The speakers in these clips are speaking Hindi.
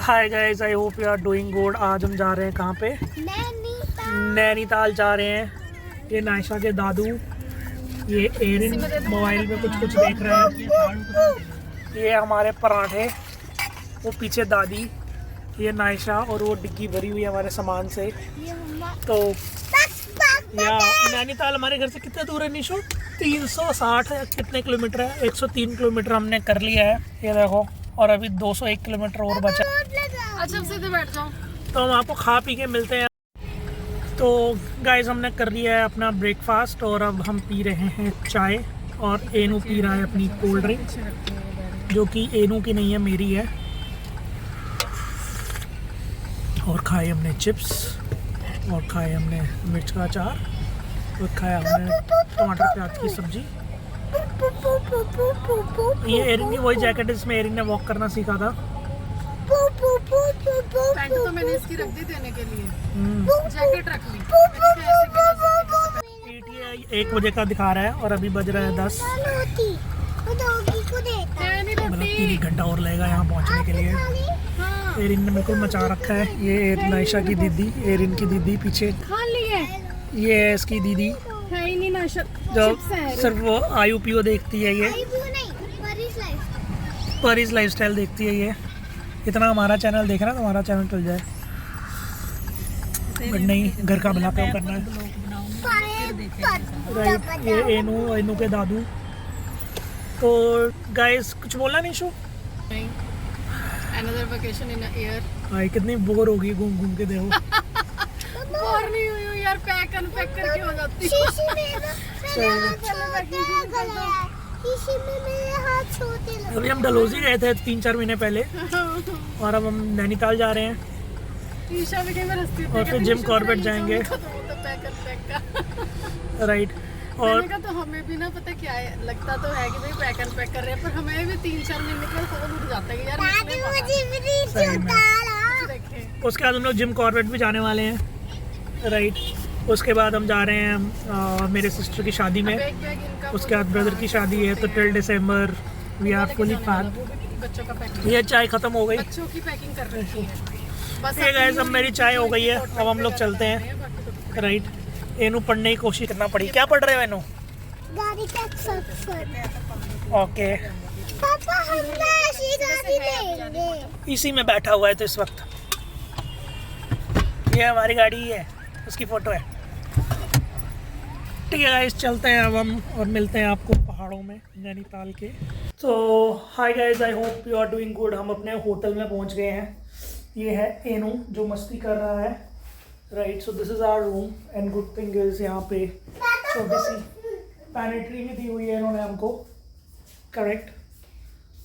Hi guys, I hope you are doing good. आज हम जा रहे हैं कहाँ पे? नैनीताल जा रहे हैं। ये नायशा के दादू, ये एरिन मोबाइल में कुछ देख रहे हैं। ये हमारे पराठे, वो पीछे दादी, ये नायशा, और वो डिग्गी भरी हुई है हमारे सामान से। तो या नैनीताल हमारे घर से कितने दूर है निशु? 360 कितने किलोमीटर है? 103 किलोमीटर हमने कर लिया है, ये देखो। और अभी 201 किलोमीटर और बचा। अच्छा, सीधे बैठ जाओ। तो हम आपको खा पी के मिलते हैं। तो गाइस, हमने कर लिया है अपना ब्रेकफास्ट और अब हम पी रहे हैं चाय। और एनू पी रहा है अपनी कोल्ड ड्रिंक, जो कि एनू की नहीं है, मेरी है। और खाए हमने चिप्स, और खाए हमने मिर्च का अचार, और खाया हमने टमाटर प्याज की सब्जी। ये एरिन की वही जैकेट है जिसमें एरिन ने वॉक करना सीखा था। पैंट तो मैंने इसकी रख दी देने के लिए, जैकेट रख ली। PTI 1 बजे का दिखा रहा है और अभी बज रहा है 10। मतलब 3 घंटा और लगेगा यहाँ पहुँचने के लिए। एरिन ने बिल्कुल मचा रखा है। ये नायशा की दीदी, एरिन की दीदी पीछे खा ली है। ये है इसकी दीदी, है ही नहीं नायशा, जो सिर्फ वो IUPO देखती है। ये परीज लाइफस्टाइल देखती है। ये इतना हमारा चैनल देख रहा है तो हमारा चैनल चल जाए, बट नहीं, घर का भला क्यों करना है। राइट, ये एनू के दादू। तो गाइस, कुछ बोलना नहीं शो? नहीं, another vacation in a year। भाई कितनी बोर होगी घूम घूम के, देखो। बोर नहीं हुई हूँ यार, पैक अनपैक करके हो जाती अभी हम डलहौजी गए थे 3-4 महीने पहले, और अब हम नैनीताल जा रहे हैं। ईशा भी कई बार हंसती और फिर जिम कॉर्बेट जाएंगे। राइट। और तो हमें भी ना पता क्या है, लगता तो है कि भाई पैक एंड पैक कर रहे हैं, पर हमें भी 3-4 महीने के बाद फोन उठ जाता है कि यार उसके बाद हम लोग जिम कॉर्बेट भी जाने वाले हैं। राइट। उसके बाद हम जा रहे हैं मेरे सिस्टर की शादी में। उसके बाद ब्रदर की शादी है, तो till December we are fully packed. ये चाय खत्म हो गई, बच्चों की पैकिंग कर रखी है। ये गाइस, अब मेरी चाय हो गई है, अब हम लोग चलते हैं। राइट। एनू पढ़ने की कोशिश करना पड़ी। क्या पढ़ रहे हो एनू? गाड़ी का सफर। ओके, पापा हम ऐसी गाड़ी लेंगे। इसी में बैठा हुआ है तो इस वक्त। ये हमारी गाड़ी ही है, उसकी फोटो है। ठीक है गाइस, चलते हैं अब हम और मिलते हैं आपको पहाड़ों में नैनीताल के। तो hi guys, I hope you are doing good. हम अपने होटल में पहुंच गए हैं। ये है एनू जो मस्ती कर रहा है। Right, so this is our room and good thing is यहाँ पे छोटी सी पैनिट्री भी दी हुई है इन्होंने हमको। Correct,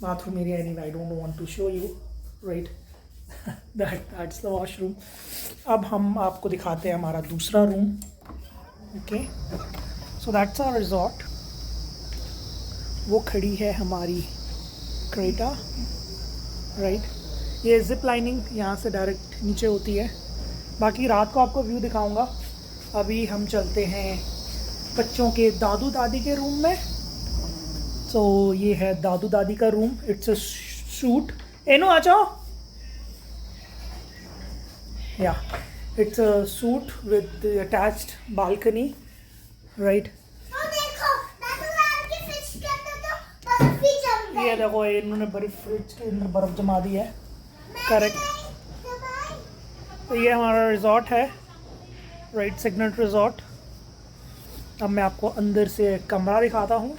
bathroom area any, I don't want to show you. Right, that's the washroom. अब हम आपको दिखाते हैं हमारा दूसरा room. Okay, so that's our resort. वो खड़ी है हमारी क्रेटा। राइट, ये जिप लाइनिंग यहाँ से डायरेक्ट नीचे होती है। बाकी रात को आपको व्यू दिखाऊंगा। अभी हम चलते हैं बच्चों के दादू दादी के रूम में। तो ये है दादू दादी का रूम। It's a suite. एनो आ जाओ। Yeah it's a suite with attached balcony. Right, ये देखो, इन्होंने फ्रिज के अंदर बर्फ जमा दी है। करेक्ट। तो ये हमारा रिजॉर्ट है। Right, Signet Resort. अब मैं आपको अंदर से कमरा दिखाता हूँ।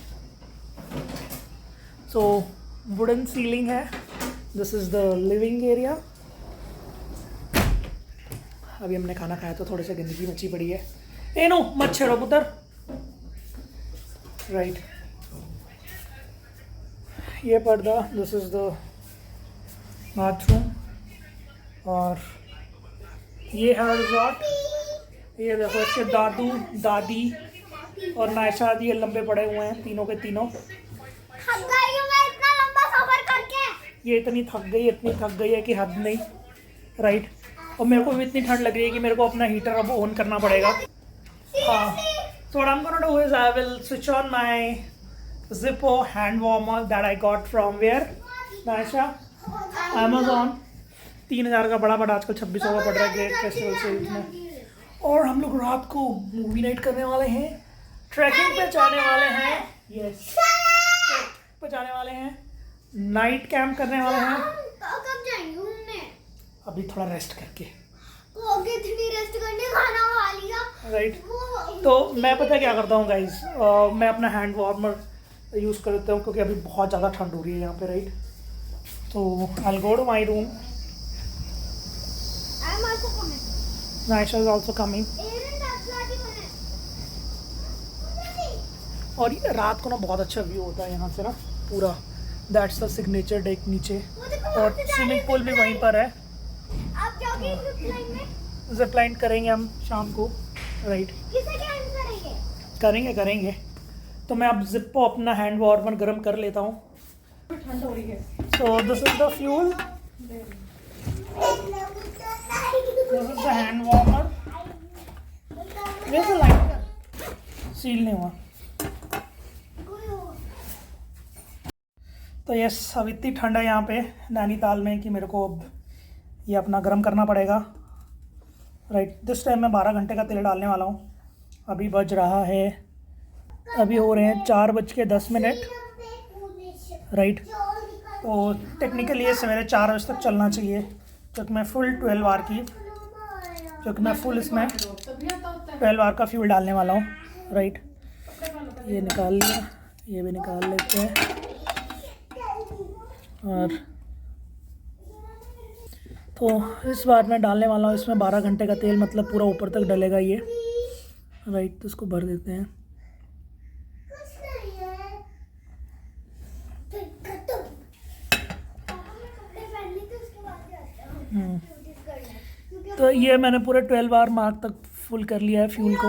सो वुडन सीलिंग है। This is the living area. अभी हमने खाना खाया तो थोड़ी सी गंदगी मची पड़ी है। एनो मत छेड़ो पुत्र। राइट, ये पर्दा, दिस इज़ द बाथरूम। और ये है रिजॉर्ट। ये देखो, इसके दादू दादी और नायशा ये लंबे पड़े हुए हैं, तीनों के तीनों। इतना लंबा सफर करके ये इतनी थक गई है कि हद नहीं। राइट, और मेरे को भी इतनी ठंड लग रही है कि मेरे को अपना हीटर अब ऑन करना पड़ेगा। हाँ, so what I am gonna do is I will switch on my Zippo hand warmer that I got from where? Naisha? Amazon. 3,000 का बड़ा, बट आजकल 2600 का पड़ रहा है ग्रेट फेस्टिवल सेल्स में। और हम लोग रात को मूवी नाइट करने वाले हैं, ट्रैकिंग पे जाने वाले हैं, यस पे जाने वाले हैं, नाइट कैंप करने वाले हैं। कब जाएंगे घूमने? अभी थोड़ा रेस्ट करके, कितनी रेस्ट करने, खाना खा लिया, राइट। तो मैं पता है क्या करता हूँ गाइज, मैं अपना हैंड वार्मर यूज़ करता हूँ क्योंकि अभी बहुत ज़्यादा ठंड हो रही है यहाँ पे, राइट। तो I will go to my room. I'm also coming. Naisha is also coming. Aaron, that's not even it. और ये रात को ना बहुत अच्छा व्यू होता है यहाँ से ना पूरा, दैट्स द सिग्नेचर डेक नीचे, और स्विमिंग पूल भी वहीं पर है। आप जाओगे zip line में? जिप लाइन करेंगे हम शाम को, राइट। किसे climb करेंगे? करेंगे। तो मैं अब जिप को अपना हैंड वार्मर गर्म कर लेता हूँ। ठंड हो रही है। सो this is the fuel, this is the hand warmer. वैसे लाइट सील नहीं हुआ। तो यस, अब इतनी ठंड है यहाँ पे नैनीताल में कि मेरे को अब ये अपना गर्म करना पड़ेगा, राइट। दिस टाइम मैं 12 घंटे का तेल डालने वाला हूँ। अभी बज रहा है, अभी हो रहे हैं 4:10, राइट। तो टेक्निकली ये सवेरे 4 बजे तक चलना चाहिए, क्योंकि मैं फुल 12 आवर की, क्योंकि मैं फुल इसमें 12 आवर का फ्यूल डालने वाला हूँ, राइट। ये निकाल लिया, ये भी निकाल लेते हैं। और तो इस बार मैं डालने वाला हूँ इसमें 12 घंटे का तेल, मतलब पूरा ऊपर तक डलेगा ये, राइट। तो इसको भर देते हैं। तो ये मैंने पूरे 12 आवर मार्क तक फुल कर लिया है फ्यूल को।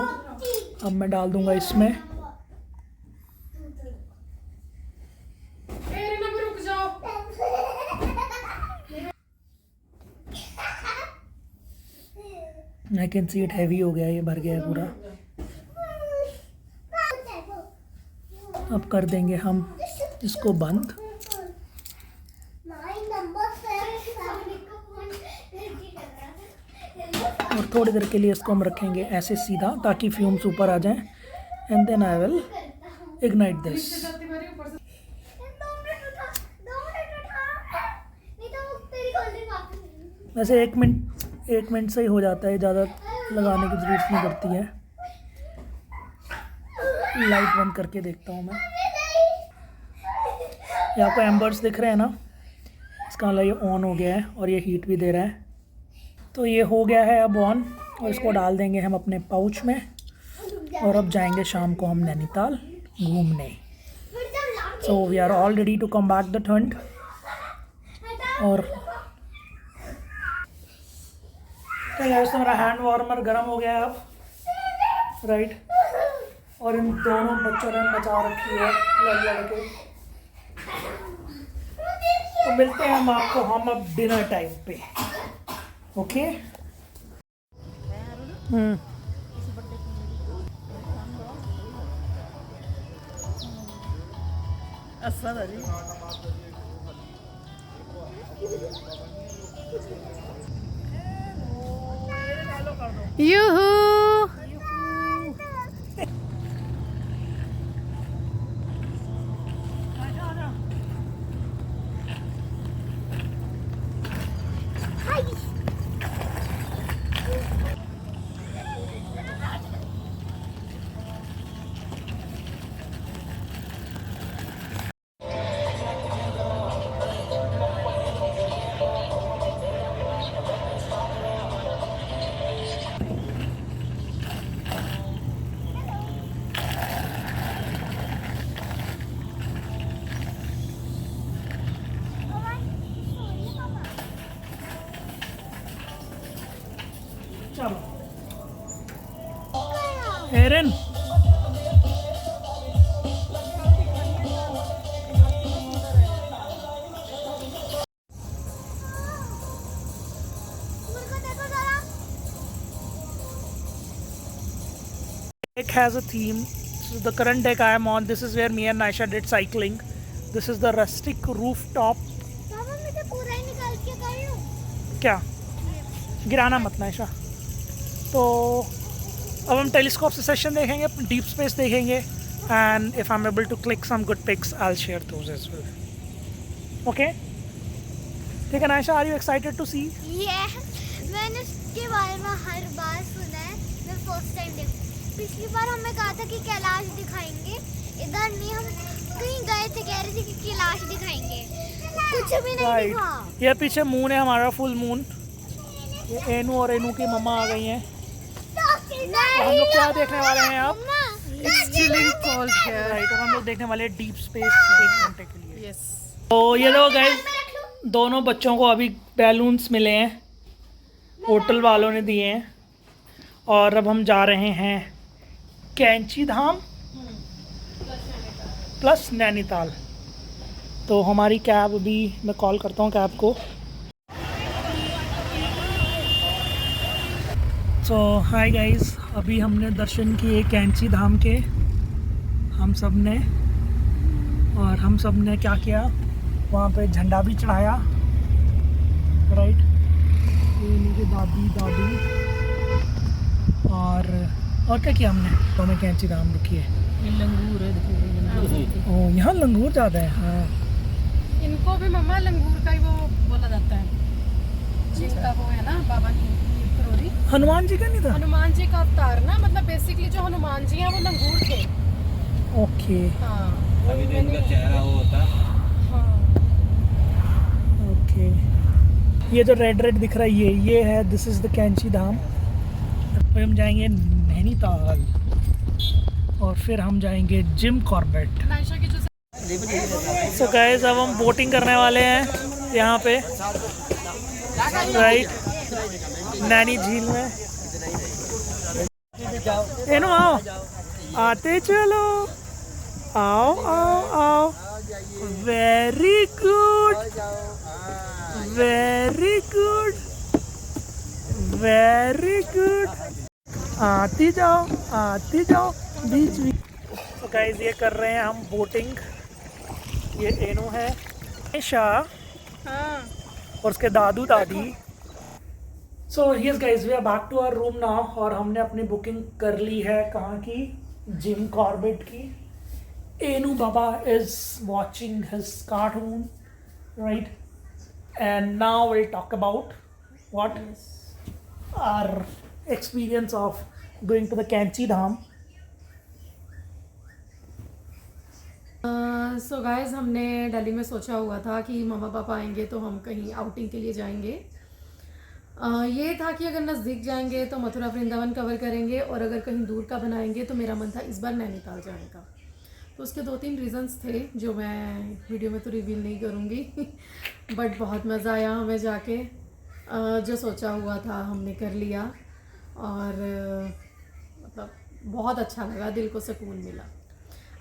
अब मैं डाल दूंगा इसमें। एरिन, अभी रुक जाओ। I can see it heavy हो गया, ये भर गया है पूरा। अब कर देंगे हम इसको बंद। और थोड़ी देर के लिए इसको हम रखेंगे ऐसे सीधा, ताकि फ्यूम्स ऊपर आ जाएं। And then I will ignite this. वैसे 1 मिनट से ही हो जाता है, ज़्यादा लगाने की ज़रूरत नहीं पड़ती है। लाइट बंद करके देखता हूँ मैं। ये आपको एम्बर्स दिख रहे हैं ना, इसका मतलब ये ऑन हो गया है और ये हीट भी दे रहा है। तो ये हो गया है अब ऑन, और इसको डाल देंगे हम अपने पाउच में। और अब जाएंगे शाम को हम नैनीताल घूमने। So we are all ready to come back the ठंड। और तो मेरा हैंड वार्मर गर्म हो गया है अब, राइट। और इन दोनों बच्चों ने मचा रखी है लड़ के। तो मिलते हैं हम आपको हम अब डिनर टाइम पे, ओके। यूहू। चलो एरन, deck has a theme. This is the current deck I am on. This is where me and Naisha did cycling. This is the rustic rooftop. पापा मुझे पूरा ही निकाल के कर लूं? क्या गिराना मत ना ऐसा। तो अब हम टेलीस्कोप से सेशन देखेंगे, डीप स्पेस देखेंगे, and if I am able to click some good pics I will share those as well. Okay, ठीक है Naisha, are you excited to see? ये मैंने इसके बारे में हर बार सुना है, मैं फर्स्ट टाइम देख। पिछली बार हमें कहा था कि कैलाश दिखाएंगे, इधर नहीं, हम कहीं गए थे, कह रहे थे कि कैलाश दिखाएंगे, कुछ भी नहीं दिखा। ये पीछे मून है हमारा, फुल मून। ये एनू और एनू की मम्मा आ गई हैं। तो हम लोग क्या देखने वाले हैं आप? It's chilling cold here. Right, और हम लोग देखने वाले हैं डीप स्पेस 1 घंटे के लिए। Yes. तो ये लोग गाइस, दोनों बच्चों को अभी बैलून्स मिले हैं, होटल वालों ने दिए हैं, और अब हम जा रहे हैं कैंची धाम प्लस नैनीताल। तो हमारी कैब अभी, मैं कॉल करता हूँ कैब को। तो हाय गाइस, अभी हमने दर्शन किए कैंची धाम के, हम सब ने। और हम सब ने क्या किया, वहाँ पे झंडा भी चढ़ाया, राइट। ये मेरी दादी और क्या किया हमने? तो हमें कैंची धाम रुकी है। लंगूर है, देखो। ओ, यहाँ लंगूर ज़्यादा है। हाँ, इनको भी मम्मा लंगूर का ही वो बोला जाता है, जिनका वो है ना बाबा की करोड़ी। हनुमान जी का नहीं था? हनुमान जी का अवतार ना, मतलब बेसिकली जो हनुमान जी हैं वो लंगूर थे। ओके, हाँ, अभी तो इनका चेहरा वो होता। हाँ। ओके। ये जो रेड रेड दिख रहा है, ये है, दिस इज़ द कैंची धाम। फिर हम जाएंगे नैनीताल, और फिर हम जाएंगे जिम कॉर्बेट। नायशा की जो सो गाइस, अब हम बोटिंग करने वाले हैं यहाँ पे, राइट, नैनी झील में। एनो आओ, आते चलो, आओ आओ आओ। Very good, very good, very good. आती जाओ बीच में। तो गाइस, ये कर रहे हैं हम बोटिंग। ये एनो है, निशा हाँ। और उसके दादू दादी। So yes guys, we are back to our room now, और हमने अपनी बुकिंग कर ली है कहाँ की? जिम कॉर्बेट की। एनू बाबा is watching his cartoon, right, and now will talk about what our experience of going to the Kainchi Dham. So guys, हमने दिल्ली में सोचा हुआ था कि मम्मा पापा आएंगे तो हम कहीं आउटिंग के लिए जाएंगे। ये था कि अगर नज़दीक जाएंगे तो मथुरा वृंदावन कवर करेंगे, और अगर कहीं दूर का बनाएंगे तो मेरा मन था इस बार नैनीताल जाने का। तो उसके 2-3 रीज़न्स थे जो मैं वीडियो में तो रिवील नहीं करूँगी बट बहुत मज़ा आया हमें जाके। जो सोचा हुआ था हमने कर लिया, और मतलब बहुत अच्छा लगा, दिल को सुकून मिला।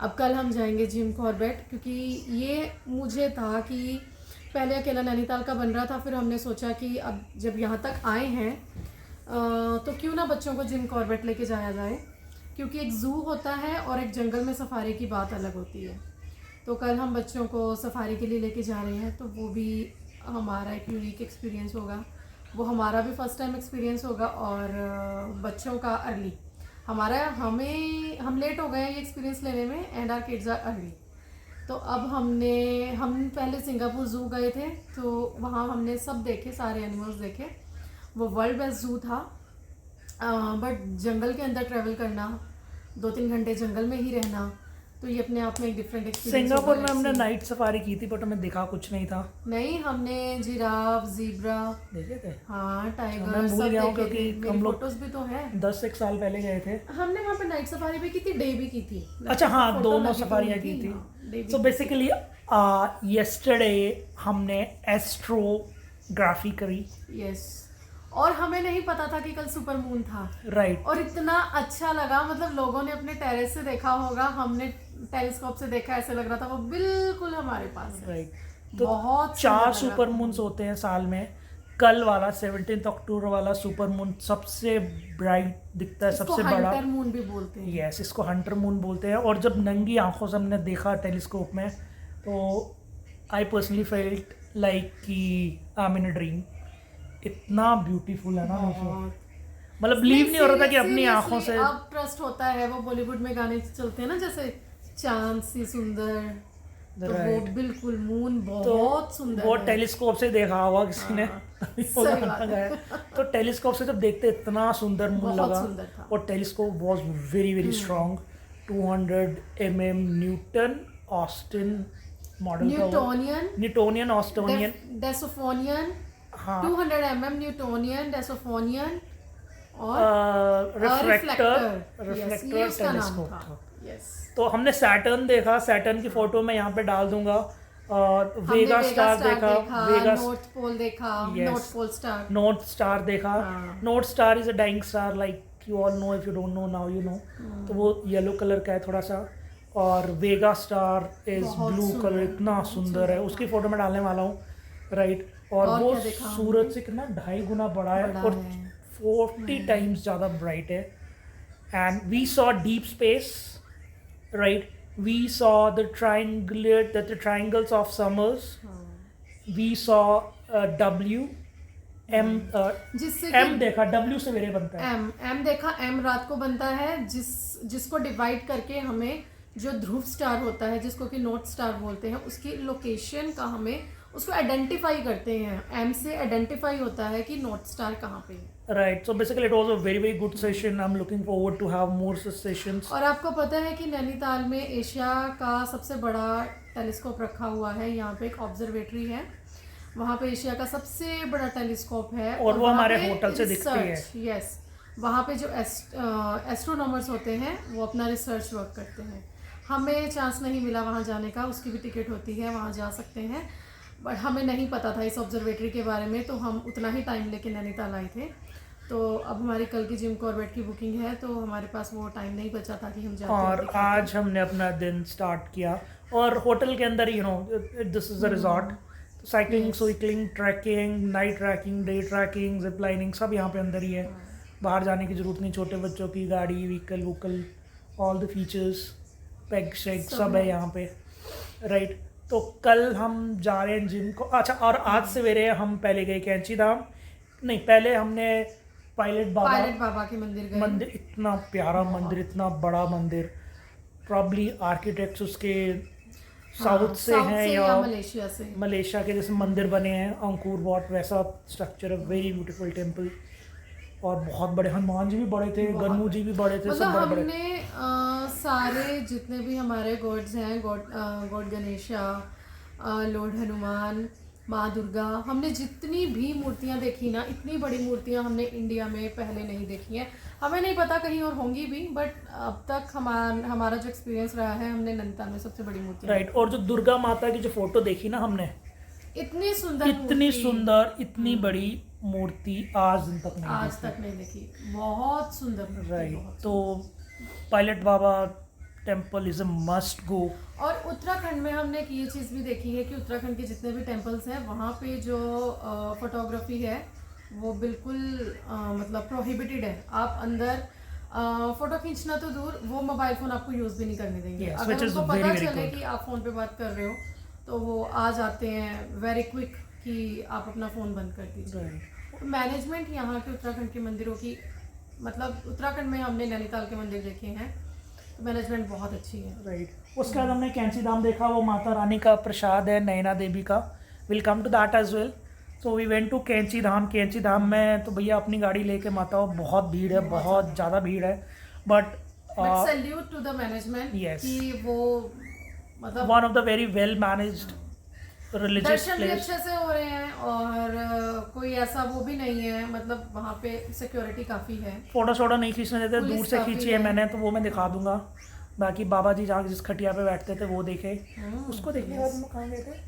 अब कल हम जाएंगे जिम कॉर्बेट, क्योंकि ये मुझे था कि पहले अकेला नैनीताल का बन रहा था, फिर हमने सोचा कि अब जब यहाँ तक आए हैं तो क्यों ना बच्चों को जिम कॉर्बेट लेके जाया जाए, क्योंकि एक ज़ू होता है और एक जंगल में सफारी की बात अलग होती है। तो कल हम बच्चों को सफारी के लिए लेके जा रहे हैं, तो वो भी हमारा एक यूनिक एक्सपीरियंस होगा, वो हमारा भी फर्स्ट टाइम एक्सपीरियंस होगा, और बच्चों का अर्ली। हम लेट हो गए ये एक्सपीरियंस लेने में, and our kids are early. तो अब हम पहले सिंगापुर ज़ू गए थे, तो वहाँ हमने सब देखे, सारे एनिमल्स देखे। वो वर्ल्ड बेस्ट ज़ू था, बट जंगल के अंदर ट्रैवल करना, 2-3 घंटे जंगल में ही रहना, तो ये अपने आप में एक डिफरेंट एक्सपीरियंस। सिंगापुर में हमने नाइट सफारी की थी, बट हमें दिखा कुछ नहीं था। नहीं, हमने जिराफ, ज़ीब्रा देखे थे? हाँ, टाइगर मैं भूल सब गया हूँ, देखे क्योंकि थे। हम मेरी लोग फोटोज भी तो है। 10-1 साल पहले गए थे। हमने वहाँ पे नाइट सफारी भी की थी, डे भी की थी। अच्छा हाँ, फोटो दोनों लगी तो सफारियाँ हुई की थी। हाँ, day भी सो की बेसिकली येस्टरडे हमने एस्ट्रोग्राफी करी। थी। यस, और हमें नहीं पता था कि कल सुपर मून था, राइट। और इतना अच्छा लगा, मतलब लोगों ने अपने टेरेस से देखा होगा, हमने टेलीस्कोप से देखा, ऐसे लग रहा था वो बिल्कुल हमारे पास है। राइट। तो बहुत 4 सुंदर लग सुपर रहा था। मून्स होते हैं साल में। कल वाला 17 अक्टूबर वाला सुपर मून सबसे ब्राइट दिखता है, इसको सबसे बड़ा। हंटर मून भी बोलते हैं। यस, इसको हंटर मून बोलते हैं। और जब नंगी आंखों से हमने देखा टेलीस्कोप में, तो आई पर्सनली फेल्ट लाइक कि I am in a dream. इतना ब्यूटीफुल है ना वो शो, बहुत। मतलब बिलीव नहीं हो रहा था कि अपनी आंखों से। अब ट्रस्ट होता है, वो बॉलीवुड में गाने चलते हैं ना जैसे चांद सी सुंदर, तो वो Right. बिल्कुल मून तो बहुत सुंदर वो है। टेलीस्कोप से देखा होगा किसी ने, तभी वो सही गाना बात है। गाया। तो टेलीस्कोप से जब देखते इतना सुंदर मून बहुत लगा। सुंदर था। और telescope was very very strong, 200 mm Newton Austin model का, न्यूटोनियन, न्यूटोनियन ऑस्टोनियन, डेसोफोनियन, हाँ 200 mm न्यूटोनियन, डेसोफोनियन और रिफ्लेक्टर यस, ये उसका नाम टेलीस्कोप था। था। यस, तो हमने सैटर्न देखा, सैटर्न की फोटो मैं यहाँ पे डाल दूंगा। हमने वेगा स्टार देखा, वेगा नॉर्थ पोल देखा, Yes. North pole star. North star देखा। हाँ। North star is a dying star, like you all know, if you don't know now you know. तो वो येलो कलर का है थोड़ा सा। और वेगा स्टार इज बहुत ब्लू सुंदर, कलर, इतना बहुत सुंदर सुंदर है, था। उसकी फोटो मैं डालने वाला हूँ। राइट, और और वो क्या देखा हमने? सूरज से कितना 2.5 गुना बड़ा है बड़ा और है। 40 टाइम्स ज़्यादा ब्राइट है। And we saw deep space, right, we saw the triangles of summers, we saw W, M, जिससे M देखा, W सवेरे बनता है। एम देखा, एम रात को बनता है, जिसको डिवाइड करके हमें जो ध्रुव स्टार होता है, जिसको कि नॉर्थ स्टार बोलते हैं, उसकी लोकेशन का हमें उसको आइडेंटिफाई करते हैं। एम से आइडेंटिफाई होता है कि नॉर्थ स्टार कहाँ पे है। Right, so basically it was a very very good session. I'm looking forward to have more such sessions. और आपको पता है कि नैनीताल में एशिया का सबसे बड़ा टेलीस्कोप रखा हुआ है। यहाँ पे एक ऑब्जर्वेटरी है, वहाँ पे एशिया का सबसे बड़ा टेलीस्कोप है। और वो वहाँ हमारे पे होटल से दिखती है। यस, वहाँ पे जो एस्ट्रोनॉमर्स होते हैं वो अपना रिसर्च वर्क करते हैं। हमें चांस नहीं मिला वहाँ जाने का, उसकी भी टिकट होती है, वहाँ जा सकते हैं, बट हमें नहीं पता था इस ऑब्जर्वेटरी के बारे में, तो हम उतना ही टाइम लेके नैनीताल आए थे। तो अब हमारी कल की जिम कॉर्बेट की बुकिंग है, तो हमारे पास वो टाइम नहीं बचा था कि हम जाते और आज हमने अपना दिन स्टार्ट किया और होटल के अंदर, you know, this is a resort, cycling, cycling, trekking, night trekking, day trekking, zip lining सब यहाँ पे अंदर ही है। बाहर जाने की जरूरत नहीं, छोटे बच्चों की गाड़ी, व्हीकल वूकल, ऑल द फीचर्स, पेग शेग सब है यहाँ पे। राइट, तो कल हम जा रहे हैं जिम को। अच्छा, और आज सवेरे हम पहले गए कैंची धाम, नहीं पहले हमने पायलट बाबा के मंदिर गए। मंदिर, इतना प्यारा मंदिर, इतना बड़ा मंदिर, प्रॉब्ली आर्किटेक्ट्स उसके साउथ से हैं या मलेशिया से, मलेशिया के जैसे मंदिर बने हैं, अंकुर वॉट वैसा स्ट्रक्चर है, वेरी ब्यूटीफुल टेम्पल। और बहुत बड़े हनुमान जी भी बड़े थे, गन्नू जी भी बड़े थे, सब मतलब बड़े बड़े। हमने सारे जितने भी हमारे गॉड्स हैं, गॉड गणेशा, लॉर्ड हनुमान, माँ दुर्गा, हमने जितनी भी मूर्तियाँ देखी ना, इतनी बड़ी मूर्तियाँ हमने इंडिया में पहले नहीं देखी हैं। हमें नहीं पता कहीं और होंगी भी, बट अब तक हमारा जो एक्सपीरियंस रहा है, हमने नैनीताल में सबसे बड़ी मूर्तियाँ। राइट, और जो दुर्गा माता की जो फोटो देखी ना हमने, इतनी सुंदर इतनी बड़ी मूर्ति आज तक नहीं देखी, बहुत सुंदर मूर्ति, राइट, बहुत तो pilot Baba temple is a must go. और उत्तराखंड में हमने एक ये चीज़ भी देखी है कि उत्तराखंड के जितने भी टेम्पल्स हैं, वहाँ पे जो फोटोग्राफी है वो बिल्कुल मतलब प्रोहिबिटेड है। आप अंदर फोटो खींचना तो दूर, वो मोबाइल फ़ोन आपको यूज़ भी नहीं करने देंगे। Yes, अगर which is उनको very, पता very चले good. कि आप फ़ोन पे बात कर रहे हो, तो वो आ जाते हैं वेरी क्विक कि आप अपना फ़ोन बंद कर दीजिए। मैनेजमेंट यहाँ के उत्तराखंड के मंदिरों की, मतलब उत्तराखंड में हमने नैनीताल के मंदिर देखे हैं, मैनेजमेंट बहुत अच्छी है। राइट, उसके बाद हमने कैंची धाम देखा, वो माता रानी का प्रसाद है, नैना देवी का। Will come to that as well. So we went to Kainchi Dham. कैंची धाम में तो भैया अपनी गाड़ी लेके माता, बहुत भीड़ है, बहुत ज़्यादा भीड़ है, but salute to the management कि वो मतलब one of the very well managed religious darshan भी प्लेस। अच्छे से हो रहे हैं और कोई ऐसा वो भी नहीं है, मतलब वहाँ पे सिक्योरिटी काफ़ी है। फोटो शोटो नहीं खींचने देते, पुलिस दूर से काफी खींची है है। मैंने, तो वो मैं दिखा दूंगा। बाकी बाबा जी जहाँ जिस खटिया पे बैठते थे वो देखे, उसको देखने के बाद हम कहाँ गए थे,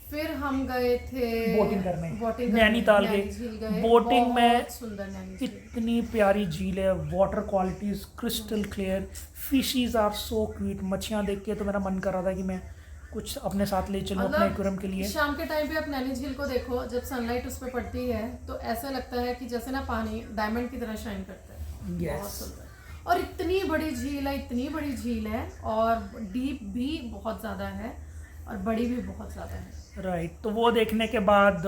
फिर हम गए थे बोटिंग करने, बोटिंग नैनीताल नैनी गए। झील गए। बोटिंग में बहुत सुंदर नैनी झील। इतनी प्यारी झील है, water quality is crystal clear, fishes are so cute. मच्छियाँ देख के तो मेरा मन कर रहा था कि मैं कुछ अपने साथ ले चलूँ अपने एक्वेरियम के लिए। शाम के टाइम पे आप नैनी झील को देखो, जब सनलाइट उस पर पड़ती है तो ऐसा लगता है कि जैसे ना पानी डायमंड की तरह शाइन करता है। Yes. बहुत सुंदर। और इतनी बड़ी झील है, इतनी बड़ी झील है, और डीप भी बहुत ज़्यादा है और बड़ी भी बहुत ज़्यादा है। राइट, तो वो देखने के बाद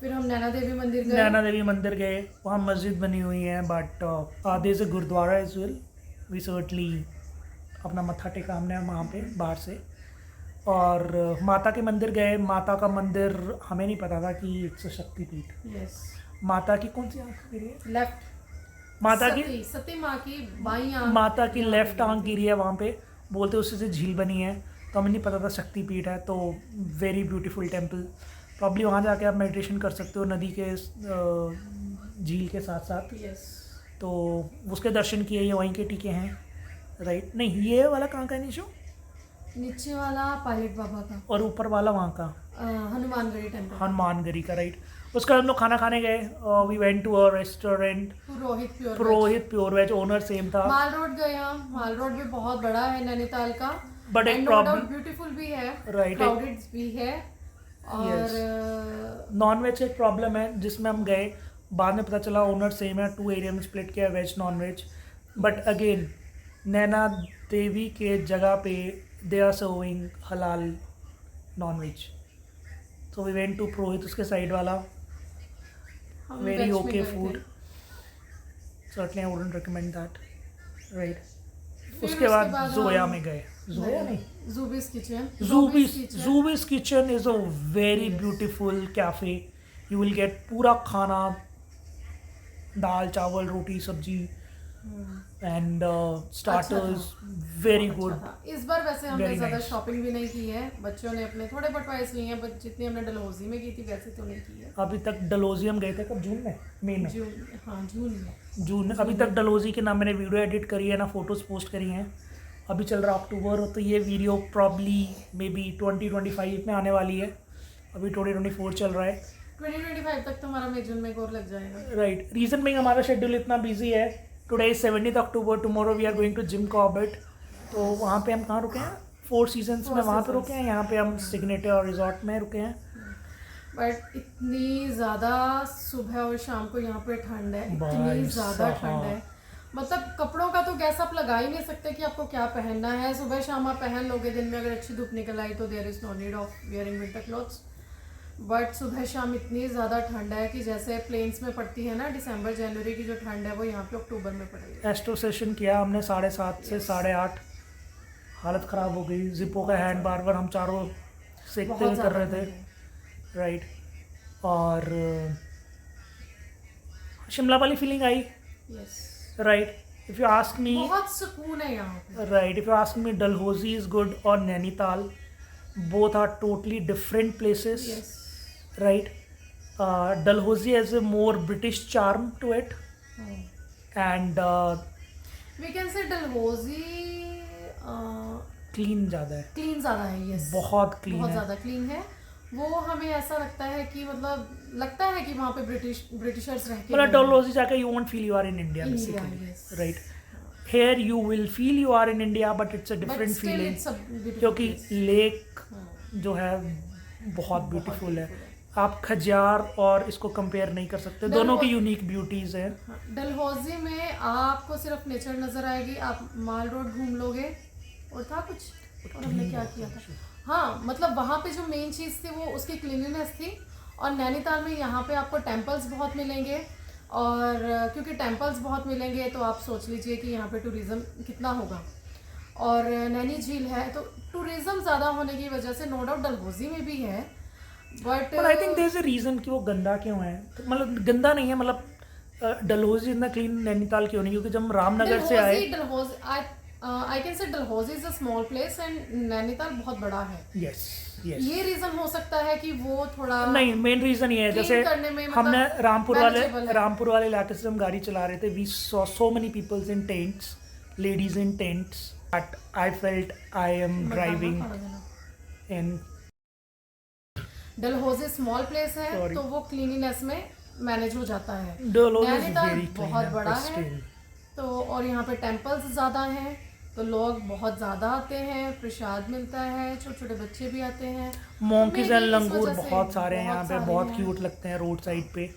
फिर हम नैना देवी मंदिर गए। नैना देवी मंदिर गए, वहाँ मस्जिद बनी हुई है, बट आधे से gurdwara as well. We certainly अपना मत्था टेका हमने वहाँ पे बाहर से। और माता के मंदिर गए। माता का मंदिर हमें नहीं पता था कि इट्स शक्तिपीठ। यस। माता की कौन सी आँख गिरी है? लेफ्ट। माता की सती माँ की बाईं आंख। माता की लेफ्ट आँख गिरी है वहाँ पे, बोलते उससे से झील बनी है, तो हमें नहीं पता था शक्तिपीठ है। तो वेरी ब्यूटीफुल टेम्पल। प्रॉब्ली वहाँ जाके आप मेडिटेशन कर सकते हो नदी के झील के साथ साथ। यस। तो उसके दर्शन किए, ये वहीं के टीके हैं, राइट। नहीं, ये वाला कहाँ का है निशो? नीचे वाला पायलट बाबा का, और ऊपर वाला वहाँ का हनुमानगढ़ी टेम्पल। हनुमानगढ़ी का, राइट। उसका हम लोग खाना खाने गए। We went to a restaurant, Purohit pure veg. Owner same था। माल रोड गए हम। माल रोड भी बहुत बड़ा है नैनीताल का, बट एक नो प्रॉब्लम, डाउट ब्यूटीफुल भी है, Right, क्राउडेड भी है। और नॉन वेज एक प्रॉब्लम है जिसमें हम गए, बाद में पता चला ओनर सेम है, 2 एरिया में स्प्लिट किया, veg non veg. But again Naina Devi के जगह पे they are serving halal non veg. So we went to Purohit, उसके साइड वाला, हम वेरी वेज में ओके गए फूड। थे। Certainly I wouldn't recommend that, right. फिर उसके बाद हम जोया में गए। जोया नहीं, Zubi's Kitchen. Zubi's Kitchen is a very beautiful cafe. You will get पूरा खाना, दाल चावल रोटी सब्जी and starters, very अच्छा good. था। इस बार वैसे हमने Very ज़्यादा nice. शॉपिंग भी नहीं की है, बच्चों ने अपने थोड़े बहुत टॉयज लिए हैं, बट जितनी हमने डलहौजी में की थी वैसे तो नहीं की है। अभी तक डलहौजी हम गए थे कब? जून में, मई में, जून में। जून में। अभी तक डलहौजी के ना मैंने वीडियो एडिट करी है ना फोटोज पोस्ट करी हैं। अभी चल रहा अक्टूबर, तो ये वीडियो प्रॉब्ली मे बी 2025 में आने वाली है। अभी 2024 चल रहा है, 2025 तक तो हमारा मई जून में एक और लग जाएगा। राइट। रीजन में हमारा शेड्यूल इतना बिजी है। Today is 17 October, tomorrow we are going to Jim Corbett. तो वहाँ पे हम कहाँ रुके हैं? 4 सीजन्स में वहाँ पे रुके हैं। यहाँ पे हम सिग्नेचर और रिजॉर्ट में रुके हैं। बट इतनी ज़्यादा सुबह और शाम को यहाँ पे ठंड है, भाई इतनी ज़्यादा साहब। ठंड है, मतलब कपड़ों का तो गैस आप लगा ही नहीं सकते कि आपको क्या पहनना है। सुबह शाम आप पहन लोगे, दिन में अगर अच्छी धूप निकल आई तो there is no need of wearing winter clothes. But सुबह शाम इतनी ज़्यादा ठंड है कि जैसे प्लेन्स में पड़ती है ना दिसंबर जनवरी की जो ठंड है, वो यहाँ पे अक्टूबर में पड़ रही है। एस्ट्रो सेशन किया हमने 7:30 से 8:30। हालत ख़राब हो गई। जिप्पो का हैंड बार बार हम चारों सेकते हुए बहुत कर रहे ज़्यादा थे, ठंड है। राइट। और शिमला वाली feeling I, Yes. Right. If you ask me, बहुत सुकून है यहाँ पे। right, if you ask me, Dalhousie is good or Nainital, both are totally different places. Yes. Right. Dalhousie has a more British charm to it, and We can say Dalhousie clean ज़्यादा है, क्लीन ज़्यादा है। यस, बहुत clean बहुत है। ज़्यादा क्लीन है। वो हमें ऐसा लगता है कि मतलब लगता है कि वहाँ पे ब्रिटिशर्स रह के मतलब Dalhousie जाके you won't feel you are in India, India, basically, yes. right. Here you will feel you are in India, but it's a different feeling, क्योंकि लेक जो है बहुत ब्यूटीफुल है। आप खजियार और इसको कंपेयर नहीं कर सकते, दोनों की यूनिक ब्यूटीज हैं। डलहौजी में आपको सिर्फ नेचर नजर आएगी। आप माल रोड घूम लोगे, और था कुछ और हमने क्या किया था, हाँ मतलब वहाँ पे जो मेन चीज़ थी वो उसकी क्लीनिनेस थी। और नैनीताल में यहाँ पे आपको टेम्पल्स बहुत मिलेंगे, और क्योंकि टेम्पल्स बहुत मिलेंगे तो आप सोच लीजिए कि यहाँ पे टूरिज़्म कितना होगा। और नैनी झील है तो टूरिज़्म ज़्यादा होने की वजह से नो डाउट डलहौजी में भी है, but I think there is a reason कि वो गंदा क्यों है। तो मतलब गंदा नहीं है, मतलब डलहौजी इतना क्लीन नैनीताल क्यों नहीं, क्योंकि जब हम रामनगर से आए, I can say Dalhousie is a small place and Nainital बहुत बड़ा है। यस यस, ये रीजन हो सकता है कि वो थोड़ा नहीं, मेन रीजन ये है, clean जैसे करने में मतलब हमने manageable है। रामपुर वाले इलाके से हम गाड़ी चला रहे थे, we saw so many peoples in tents, ladies in tents, but I felt I am driving in Dalhousie small place है Sorry. तो वो क्लीनिनेस में मैनेज हो जाता है। डलहौजी इज नैनीताल वेरी बहुत क्लीन बड़ा है, तो और यहाँ पे टेम्पल्स ज़्यादा हैं तो लोग बहुत ज़्यादा आते हैं, प्रसाद मिलता है, छोटे छोटे बच्चे भी आते हैं। मोंकीज Maybe एंड इस लंगूर वजह से बहुत सारे हैं यहाँ पे, सारे बहुत हैं। क्यूट लगते हैं रोड साइड पे।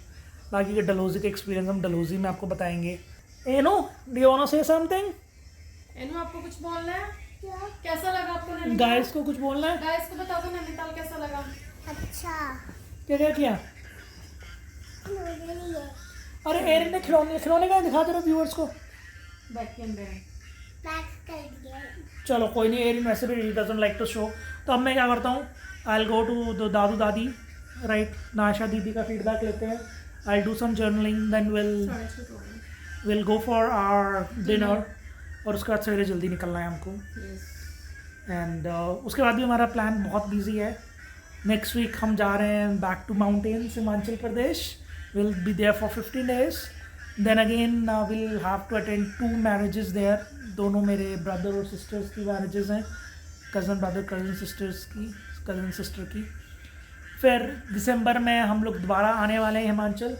बाकी के डलहौजी का एक्सपीरियंस हम डलहौजी में आपको बताएंगे। एनो, do you want to say something? एनु आपको कुछ बोलना है? कैसा लगा आपको नैनीताल? गाइस को कुछ बोलना है? गाइस को बता दो नैनीताल कैसा लगा। अच्छा, क्या क्या किया? अरे एरिन ने खिलौने खिलौने का दिखा दे रहे व्यूअर्स को। बैक के अंदर है। चलो कोई नहीं, एरिन वैसे भी डजंट लाइक टू शो। तो अब मैं क्या करता हूँ, I will go to the dadu dadi, right, Nasha दीदी का फीडबैक लेते हैं। I do some journaling, then will go for our dinner, और उसके बाद सवेरे जल्दी निकलना है हमको। एंड उसके बाद भी हमारा प्लान बहुत बिजी है। नेक्स्ट वीक हम जा रहे हैं back to mountains Himachal Pradesh, will be there for 15 days। Then again will have to attend 2 marriages there. दोनों मेरे ब्रदर और सिस्टर्स की मैरिजेस हैं, कज़न ब्रदर कज़न सिस्टर की। फिर दिसंबर में हम लोग दोबारा आने वाले हैं हिमाचल,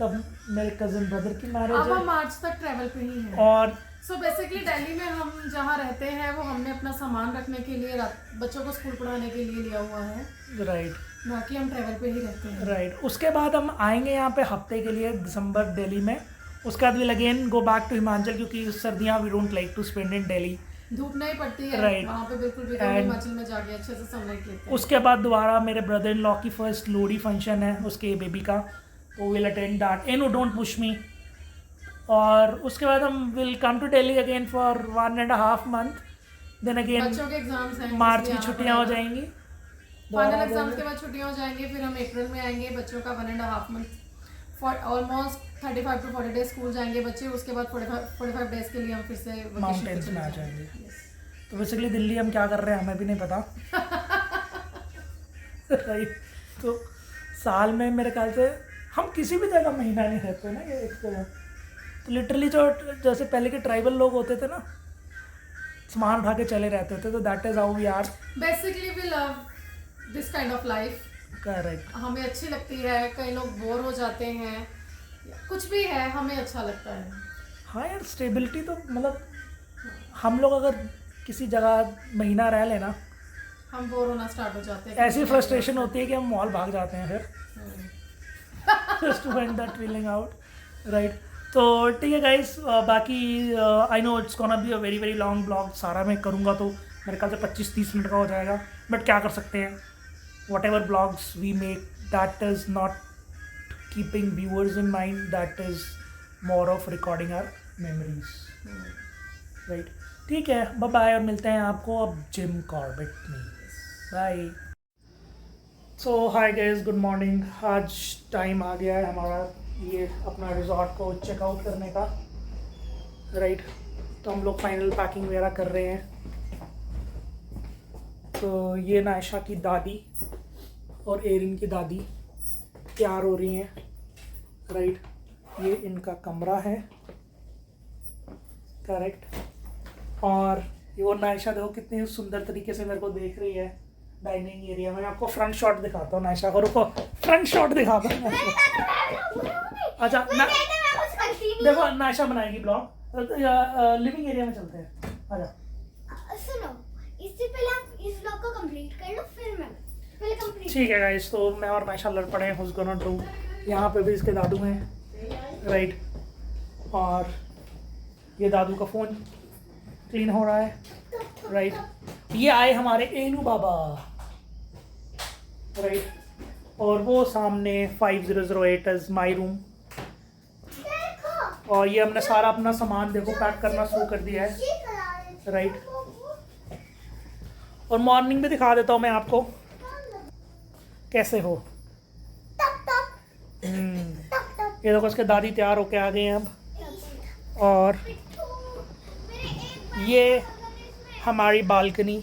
तब मेरे कज़न ब्रदर की मैरिज अब हम है। मार्च तक ट्रैवल पे ही हैं। और सो बेसिकली दिल्ली में हम जहाँ रहते हैं वो हमने अपना सामान रखने के लिए, बच्चों को स्कूल पढ़ाने के लिए लिया हुआ है, राइट बाकी हम ट्रैवल पे ही रहते हैं। राइट, उसके बाद हम आएंगे यहाँ पे हफ्ते के लिए दिसंबर दिल्ली में। उसके बाद will again go back to Himachal, क्योंकि सर्दियाँ we don't like to spend in Delhi. धूप नहीं पड़ती है Right. वहाँ पे बिल्कुल भी, तो And- हिमाचल में जाके अच्छे से सनलाइट लेते हैं। उसके बाद दोबारा मेरे ब्रदर इन लॉ की फर्स्ट लोहड़ी फंक्शन है उसके बेबी का, तो will attend that. Enu don't push me. और उसके बाद हम will come to Delhi again for 1.5 month। देन अगेन बच्चों के एग्जाम्स हैं, मार्च इसलिए की आना छुट्टियाँ हो पड़ेगा। जाएंगी। फाइनल एग्जाम्स के बाद छुट्टियां हो जाएंगी, फिर हम अप्रैल में आएंगे। बच्चों का 1.5 month, almost 35 to 40 days school जाएंगे बच्चे। उसके बाद 45 days के लिए हम फिर से vacation पे माउंटेन्स चले में आ जाएंगे। जाएंगे। Yes. तो बेसिकली दिल्ली हम क्या कर रहे हैं हमें भी नहीं पता। राइट, तो साल में मेरे ख्याल से हम किसी भी जगह महीना नहीं रहते ना, ये एक जगह। तो लिटरली जो जैसे पहले के ट्राइबल लोग होते थे ना, सामान उठा के चले रहते थे, तो that is how we are. Basically we love this kind of life. Correct. हमें अच्छी लगती है। कई लोग बोर हो जाते हैं, कुछ भी है, हमें अच्छा लगता है। हाँ यार, स्टेबिलिटी तो मतलब हम लोग अगर किसी जगह महीना रह लेना, हम बोर होना स्टार्ट हो जाते हैं। ऐसी फ्रस्ट्रेशन होती है कि हम मॉल भाग जाते हैं फिर just to find that feeling out, right. तो ठीक है गाइस, बाकी I know it's gonna be a very very long blog. सारा मैं करूँगा तो मेरे ख्याल से 25-30 मिनट का हो जाएगा, बट क्या कर सकते हैं, whatever blogs we make that is not keeping viewers in mind, that is more of recording our memories, right. ठीक है, बाय बाय, और मिलते हैं आपको अब जिम कॉर्बेट में। Bye. So hi guys, good morning. आज टाइम आ गया है हमारा ये अपना रिजॉर्ट को चेकआउट करने का, राइट। तो हम लोग फाइनल पैकिंग वगैरह कर रहे हैं। तो ये नायशा की दादी और एरिन की दादी तैयार हो रही हैं, राइट। ये इनका कमरा है, करेक्ट। और ये वो नायशा देखो कितनी सुंदर तरीके से मेरे को देख रही है डाइनिंग एरिया में। आपको फ्रंट शॉट दिखाता हूँ नायशा को, रुको, फ्रंट शॉट दिखाता हूँ। अच्छा देखो, नायशा बनाएगी ब्लॉग। लिविंग एरिया में चलते हैं, आजा। सुनो, इससे पहले आप इस ब्लॉग को कंप्लीट कर लो, फिर मैं पहले कंप्लीट। ठीक है गाइस, तो मैं और नायशा लड़ पड़े हैं हुज गोना डू। यहाँ पे भी इसके दादू हैं, राइट। और ये दादू का फ़ोन क्लीन हो रहा है, राइट। ये आए हमारे एनू बाबा, राइट। और वो सामने 5008 इज माई रूम। और ये हमने सारा अपना सामान देखो पैक करना शुरू कर दिया है, राइट। और मॉर्निंग में दिखा देता हूँ मैं आपको कैसे हो। ये देखो, इसके दादी तैयार होके आ गए हैं अब। और ये हमारी balcony,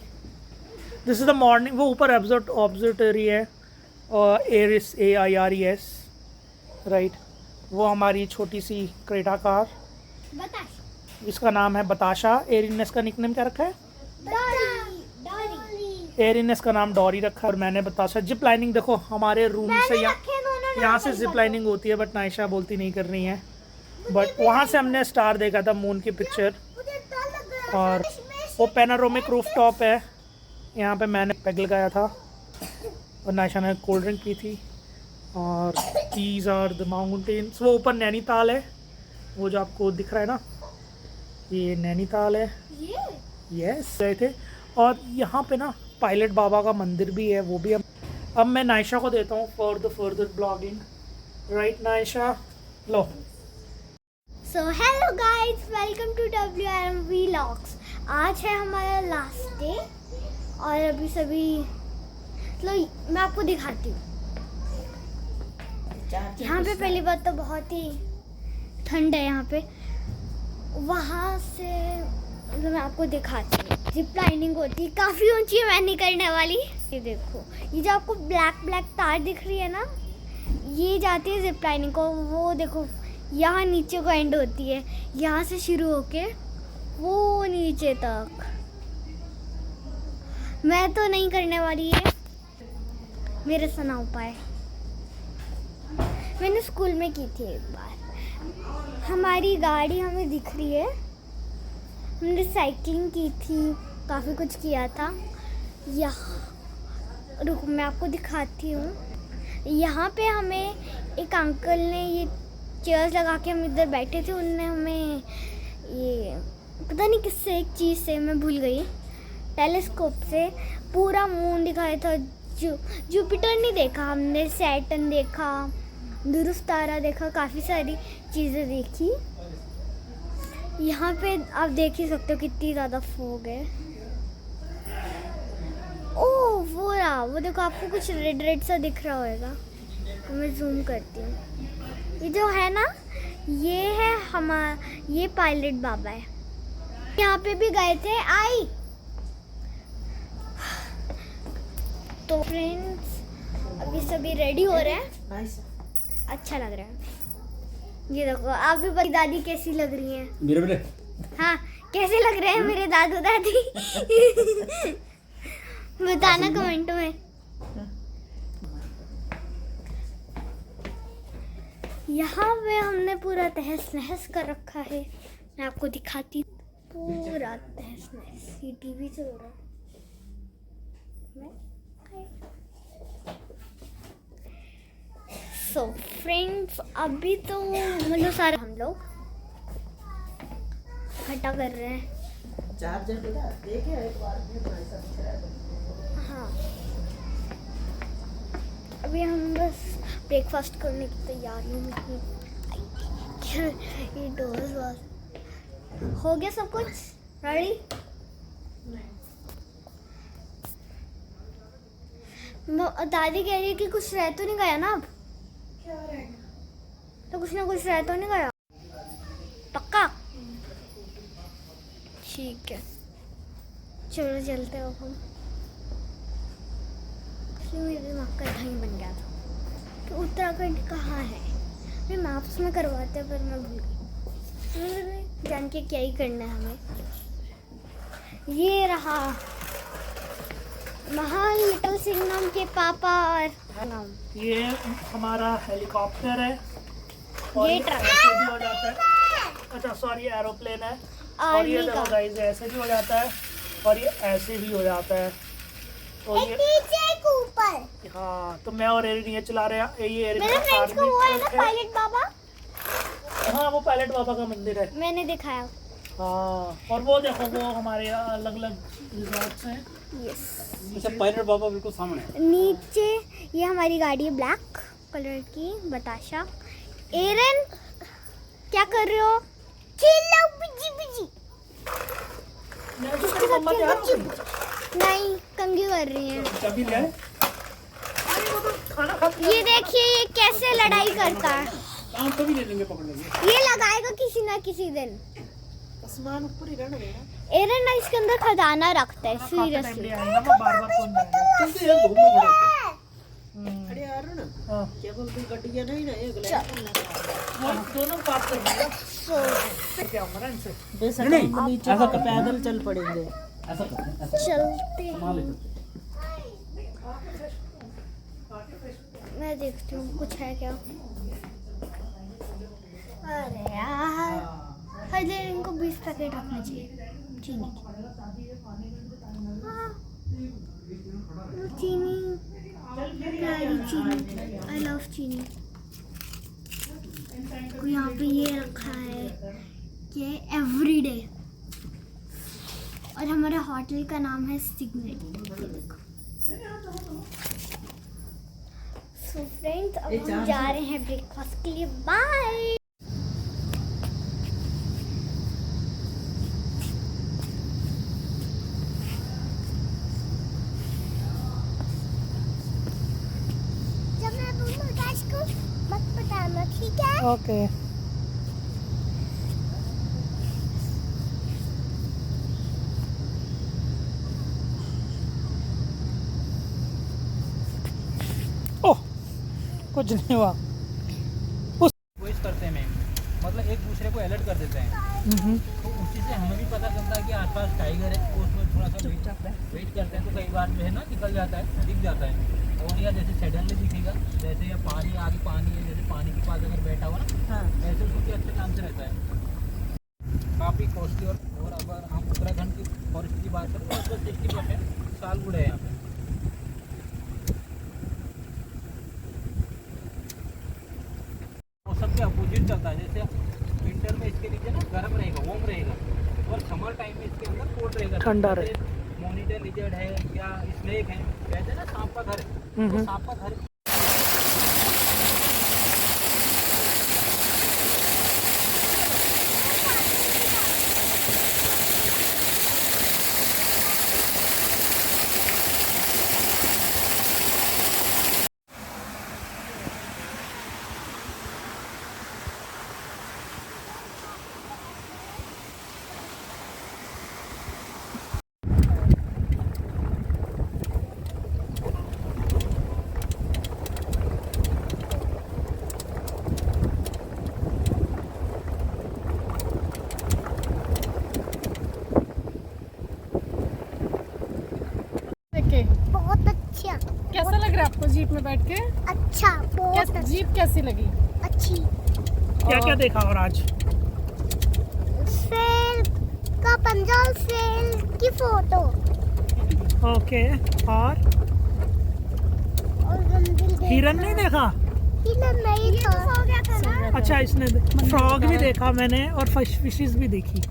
this is the morning. वो ऊपर ऑब्जर्वेटरी है, और एरिस AIRES, राइट। वो हमारी छोटी सी क्रेटा कार, इसका नाम है बताशा। एरिन ने इसका निकनेम क्या रखा है? एरिन ने इसका नाम डॉरी रखा है, और मैंने बताशा। जिप लाइनिंग देखो हमारे रूम से यहाँ से जिप लाइनिंग होती है, बट नायशा बोलती नहीं कर रही है। बट वहाँ से हमने स्टार देखा था, मून की पिक्चर। और वो पेनारोमिक रूफ टॉप है, यहाँ पे मैंने पेग लगाया था और नायशा ने कोल्ड ड्रिंक पी थी। और दीज आर द माउंटेन्स। वो ऊपर नैनीताल है, वो जो आपको दिख रहा है ना, ये नैनीताल है। यस, गए थे। और यहाँ पे ना पायलट बाबा का मंदिर भी है, वो भी अब मैं नायशा को देता हूँ for the further blogging, right Naisha? लो। So hello guys, welcome to WRM vlogs. आज है हमारा लास्ट डे और अभी सभी मतलब मैं आपको दिखाती हूँ। यहाँ पे पहली बात तो बहुत ही ठंड है यहाँ पे। वहाँ से मतलब मैं आपको दिखाती हूँ। जिप लाइनिंग होती है, काफ़ी ऊंची है, मैं नहीं करने वाली। ये देखो, ये जो आपको ब्लैक ब्लैक तार दिख रही है ना, ये जाती है जिप लाइनिंग को। वो देखो यहाँ नीचे को एंड होती है, यहाँ से शुरू होके वो नीचे तक। मैं तो नहीं करने वाली है, मेरे से ना उपाय। मैंने स्कूल में की थी एक बार। हमारी गाड़ी हमें दिख रही है, हमने साइकिलिंग की थी, काफ़ी कुछ किया था। यहाँ रुको मैं आपको दिखाती हूँ। यहाँ पे हमें एक अंकल ने ये चेयर्स लगा के हम इधर बैठे थे, उनने हमें ये पता नहीं किससे एक चीज़ से मैं भूल गई, टेलीस्कोप से पूरा मून दिखाया था। जुपिटर नहीं देखा हमने, सैटर्न देखा, दुरुस्त तारा देखा, काफ़ी सारी चीज़ें देखी। यहाँ पे आप देख ही सकते हो कितनी ज़्यादा फॉग है। ओह वो रहा, वो देखो आपको कुछ रेड रेड सा दिख रहा होगा, तो मैं जूम करती हूँ। ये जो है ना, ये है ये पायलट बाबा है। यहाँ पे भी गए थे आई। तो फ्रेंड्स अभी सभी रेडी हो रहे हैं, अच्छा लग रहा है। ये देखो आप भी बड़ी दादी कैसी लग रही हैं? मेरे बेटे हाँ कैसे लग रहे हैं मेरे दादू दादी? बताना कमेंट में। यहाँ पे हमने पूरा तहस नहस कर रखा है, मैं आपको दिखाती हूँ। पूरा तहस नहस, ये टीवी चल रहा है। सो फ्रेंड्स अभी तो मतलब सारे हम लोग इकट्ठा कर रहे हैं। चार्जर बेटा देखे एक बार में ऐसा दिख रहा है। हाँ अभी हम बस ब्रेकफास्ट करने की तैयारी में हैं। ये डोर्स बस हो गया, सब कुछ रेडी। दादी कह रही है कि कुछ रह तो नहीं गया ना अब? तो कुछ ना कुछ रह तो नहीं गया? पक्का? ठीक है चलो चलते हो हम। मेरे दिमाग का ढंग बन गया था कि उत्तराखंड कहाँ है। मैं मैप्स में करवाते पर मैं भूल गई। जान के क्या ही करना है हमें। ये रहा महान लिटिल सिंह नाम के पापा और नाम। ये हमारा हेलीकॉप्टर है और ये ये ट्रक। ऐसे भी हो जाता है। अच्छा सॉरी एरोप्लेन है। और ये आर्मी देखो का। गाइस ऐसे भी हो जाता है और ये ऐसे भी हो जाता है। तो एक ये नीचे एक ऊपर। हाँ, तो मैं और एरिन ये चला रहे हैं। ये एरिन मेरे का फ्रेंड्स को आर्मी वो है ना ट्रक है। पायलट बाबा, हाँ वो पायलट बाबा का मंदिर है। मैंने दिखाया। हाँ और वो देखो वो हमारे अलग अलग रिजॉर्ट्स हैं। यस अच्छा पायलट बाबा बिल्कुल सामने है। नीचे ये हमारी गाड़ी है ब्लैक कलर की बताशा। एरन क्या कर रहे हो? खेलो बिजी बिजी। मैं तो तेरी मम्मा तैयार हो गई? नहीं कंघी कर रही हैं। कभी ले आए? अरे वो तो खाना खाती है। ये देखिए ये कैसे लड़ाई करता है। काम कभी ले लेंगे, पकड़ लेंगे। ये लगाएगा किसी ना किसी दिन। आसमान ऊपर ही रहने देना। एरन ना इसके अंदर खजाना रखता है खाते टाइम ले सीरियसली। आएगा, मैं बार-बार कौन जाएगा। क्योंकि ये धूप में खड़े थे। अरे यार ना हाँ, केवल भी गड्डियां नहीं ना एक वो दोनों बात कर रहे हैं। सो क्या हो रहा है इनसे? बेशक नहीं, हम नीचे ऐसा से पैदल चल पड़ेंगे। ऐसा करते हैं, ऐसा चलते संभाल हैं। लेते मैं देखती हूँ कुछ है क्या। अरे यार हर दिन इनको 20 पैकेट रखना चाहिए चीनी की। हाँ, वो चीनी प्यारी चीनी, आई लव चीनी। को यहाँ पे ये रखा है कि एवरीडे, और हमारे होटल का नाम है सिग्नेट। सो फ्रेंड्स अब हम जा रहे हैं ब्रेकफास्ट के लिए। बाय। जब मैं बोलूँ गाइस को मत बताना, ठीक है? ओके। ओह, कुछ नहीं हुआ। वॉइस करते हैं मैम, मतलब एक दूसरे को अलर्ट कर देते हैं, तो उसी से हमें भी पता चलता है कि आसपास टाइगर है, तो उसमें थोड़ा सा वेट करते हैं, तो कई बार जो है ना निकल जाता है, दिख जाता है। और या जैसे सडनली दिखेगा, जैसे या पानी आगे पानी है, जैसे पानी के पास अगर बैठा हुआ ना, ऐसे उसको अच्छे काम से रहता है। काफ़ी कॉस्टली। और अगर हम उत्तराखंड की फॉरेस्ट की बात करें तो 60% सालवुड है यहाँ पे। मौसम के अपोजिट चलता है, जैसे विंटर में इसके नीचे ना गर्म रहेगा, वार्म रहेगा, और समर टाइम में इसके अंदर कोल्ड रहेगा, ठंडा रहे। मॉनिटर लिजर्ड है या स्नेक है, कहते हैं ना सांप का घर, तो सांप का घर। देख के बहुत अच्छा। कैसा लग रहा है आपको जीप में बैठ के? अच्छा, बहुत जीप कैसी लगी? अच्छी। क्या क्या देखा और आज? सेल का पंजा, सेल की फोटो ओके। और हिरन नहीं देखा? हिरन नहीं था। हो गया था ना? अच्छा, इसने फ्रॉग भी देखा मैंने, और फिशेस भी देखी।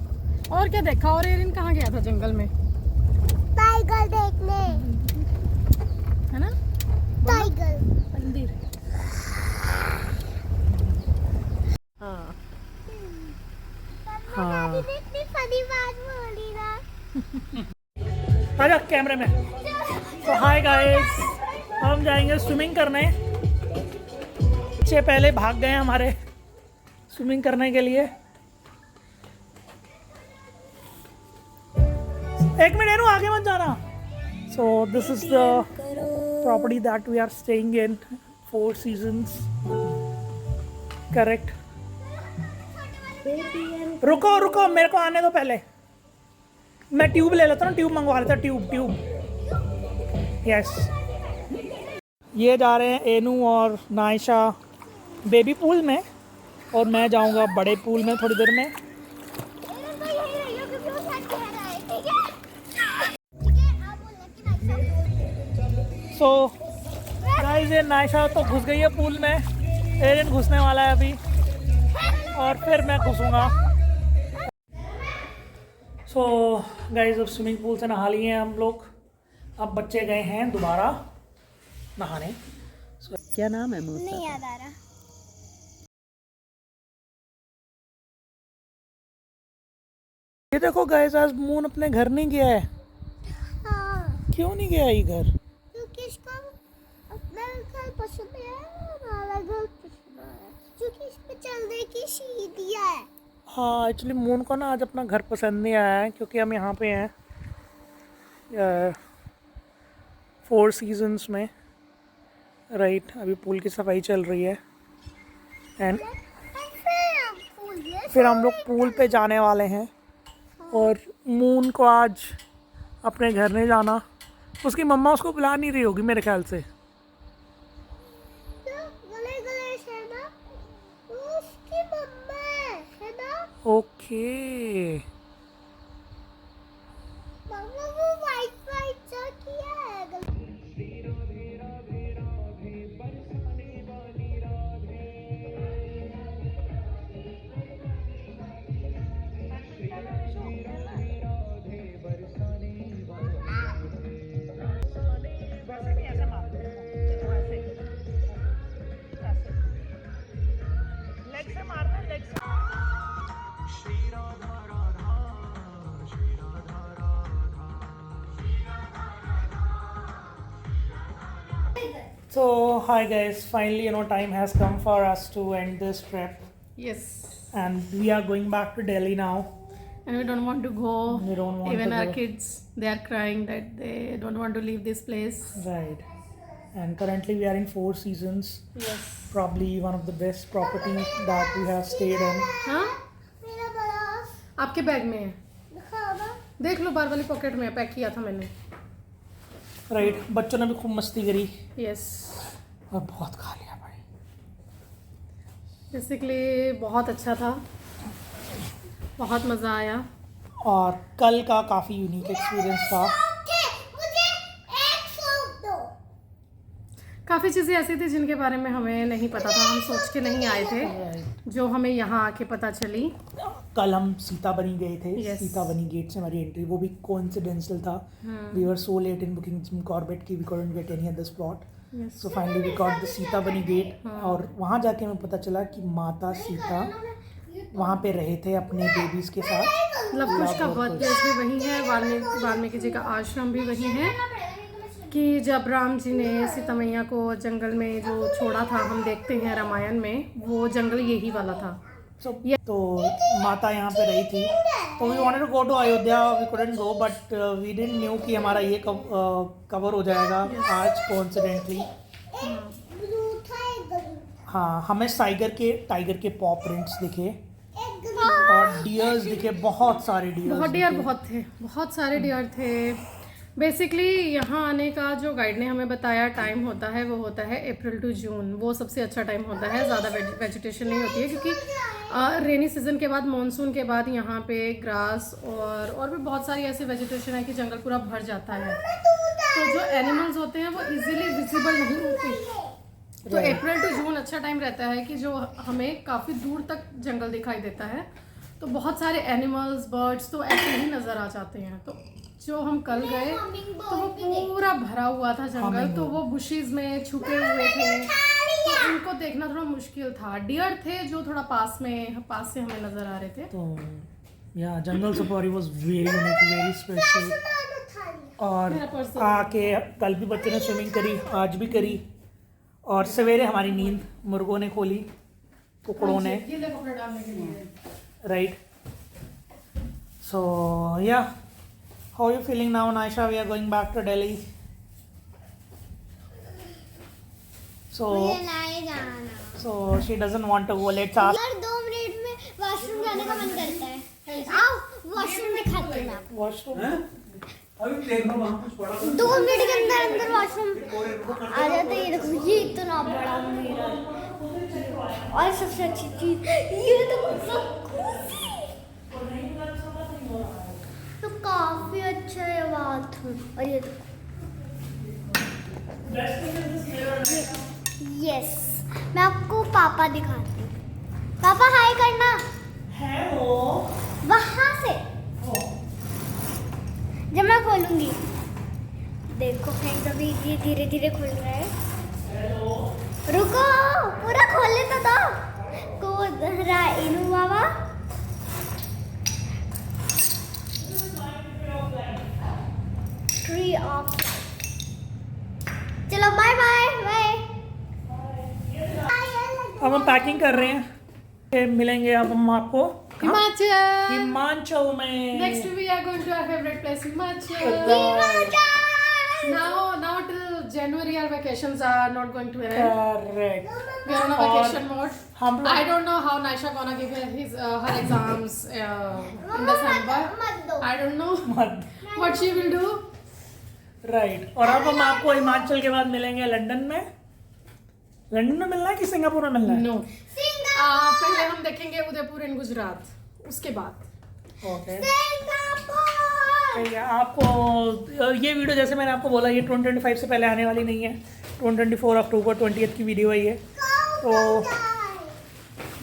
और क्या देखा? और एरिन कहाँ गया था जंगल में? टाइगर देखने। है ना? टाइगर मंदिर। हाँ हाँ। इतनी फनी बात बोली ना। आजा कैमरे में। तो हाय गाइस, हम जाएंगे स्विमिंग करने। बच्चे पहले भाग गए हमारे स्विमिंग करने के लिए। एक मिनट एनु, आगे मत जाना। So this is the property that we are staying in, 4 seasons, correct. रुको रुको, मेरे को आने दो पहले। मैं ट्यूब ले लेता हूँ, ट्यूब मंगवा लेता, ट्यूब। यस, ये जा रहे हैं एनू और नायशा बेबी पूल में, और मैं जाऊंगा बड़े पूल में थोड़ी देर में। सो गाइस, ये नायशा तो घुस गई है पूल में, एरन घुसने वाला है अभी, और फिर मैं घुसूंगा। सो गाइस, अब स्विमिंग पूल से नहा लिए हैं हम लोग। अब बच्चे गए हैं दोबारा नहाने। क्या नाम है मूसा? नहीं याद आ रहा। ये देखो गाइस, आज मून अपने घर नहीं गया है। हाँ, क्यों नहीं गया ये घर? क्योंकि इसको अपना घर पसंद है, हमारा घर पसंद है, क्योंकि इस पे चलने की सीढ़ियाँ है। हाँ, एक्चुअली मून को ना आज अपना घर पसंद नहीं आया है, क्योंकि हम यहाँ पे हैं 4 सीजन्स में, राइट। अभी पूल की सफाई चल रही है, एंड फिर हम लोग पूल पे जाने वाले हैं। और मून को आज अपने घर नहीं जाना, उसकी मम्मा उसको बुला नहीं रही होगी मेरे ख्याल से। गले गले से ना, उसकी मम्मा है ना, ओके। मम्मा वो वाइट वाइट सा किया है। So hi guys, finally time has come for us to end this trip, Yes. and we are going back to Delhi now. And we don't want to go. We don't want Even to our go. kids, they are crying that they don't want to leave this place. Right. And currently we are in Four Seasons, Yes. probably one of the best properties that we have stayed in. हाँ मेरा बर्फ आपके बैग में है, दिखाओ ना। देख लो, बार वाली पॉकेट में पैक किया था मैंने. राइट. बच्चों ने भी खूब मस्ती करी यस. और बहुत खा लिया भाई. बेसिकली बहुत अच्छा था, बहुत मज़ा आया. और कल का काफ़ी यूनिक एक्सपीरियंस था. ओके, मुझे एक फ्रूट दो। काफ़ी चीज़ें ऐसी थी जिनके बारे में हमें नहीं पता था, हम सोच के नहीं आए थे, Right. जो हमें यहाँ आके पता चली. कल हम सीताबनी गए थे. Yes. सीताबनी गेट से हमारी एंट्री, वो भी कोइंसिडेंशियल था. We were so late in booking Jim Corbett की we couldn't get any other spot. Yes. So finally we got the Sitabani gate. और वहाँ जाके हमें पता चला कि माता सीता वहाँ पे रहे थे अपने बेबीज के साथ. लव कुश का बर्थ प्लेस भी वही है, वाल्मीकि जी का आश्रम भी वही है. कि जब राम जी ने सीता मैया को जंगल में जो छोड़ा था, हम देखते हैं रामायण में, वो जंगल यही वाला था. तो माता यहाँ पे रही थी. तो we wanted to go to Ayodhya, we couldn't go, but we didn't knew कि हमारा ये कवर हो जाएगा आज कोइंसिडेंटली. ब्लू था एकदम। हाँ, हमें टाइगर के पॉ प्रिंट्स दिखे एकदम। और डियर्स दिखे, बहुत सारे डियर्स. बहुत डियर बहुत थे, बहुत सारे डियर थे. बेसिकली यहाँ आने का जो गाइड ने हमें बताया टाइम होता है, वो होता है अप्रैल टू जून. वो सबसे अच्छा टाइम होता है, ज़्यादा वेजिटेशन नहीं होती है, क्योंकि रेनी सीजन के बाद, मानसून के बाद यहाँ पे ग्रास और भी बहुत सारी ऐसी वेजिटेशन है कि जंगल पूरा भर जाता है. तो जो एनिमल्स होते हैं वो इजीली विजिबल नहीं होते. तो अप्रैल टू जून अच्छा टाइम रहता है कि जो हमें काफ़ी दूर तक जंगल दिखाई देता है. तो बहुत सारे एनिमल्स, बर्ड्स तो ऐसे ही नज़र आ जाते हैं. तो जो हम कल गए तो वो पूरा भरा हुआ था जंगल, तो वो बुशेस में छुपे हुए थे, तो उनको देखना थोड़ा मुश्किल था. डियर थे जो थोड़ा पास से हमें नज़र आ रहे थे. तो yeah jungle safari was very unique, very special. और मेरा पर्स आके कल भी बच्चों ने स्विमिंग करी, आज भी करी. और सवेरे हमारी नींद मुर्गों ने खोली, कुकड़ों ने. गीले कपड़े डालने के लिए. राइट. सो या, how are you feeling now, Naisha? We are going back to Delhi. So मुझे नहीं जाना। she doesn't want to go. Let's ask. यार 2 मिनट में वॉशरूम जाने का मन करता है। आओ वॉशरूम दिखाती हूँ मैं आपको। Washroom. दो मिनट के अंदर अंदर वॉशरूम आ जाता है। ये देखो, ये इतना बड़ा मिरर। और सबसे अच्छी चीज ये तो तो काफी अच्छा है बाथरूम। और ये देखो, यस, मैं आपको पापा दिखाती हूँ। पापा हाय करना Hello. वहां से। जब मैं खोलूंगी, देखो फ्रेंड्स, अभी ये धीरे धीरे खुल रहा है। रुको, पूरा खोलने तो दो। कूद रहा है इनू बाबा। ट्री ऑफ। चलो बाय बाय बाय। अब हम पैकिंग कर रहे हैं. फिर मिलेंगे अब हम आपको हिमाचल. हिमाचल में. Next we are going to our favorite place, Himachal. Now till January our vacations are not going to end. Correct. We are on a vacation mode. हम I don't know how Naisha gonna give her exams in December. मत दो। I don't know मत. what she will do. Right. और अब हम आपको हिमाचल के बाद मिलेंगे लंदन में. लंदन में मिलना है कि सिंगापुर में मिलना है? No. पहले हम देखेंगे उदयपुर इन गुजरात, उसके बाद ओके. ठीक है. आपको ये वीडियो, जैसे मैंने आपको बोला, ये 2025 से पहले आने वाली नहीं है. 2024 अक्टूबर 20th की वीडियो है ये. तो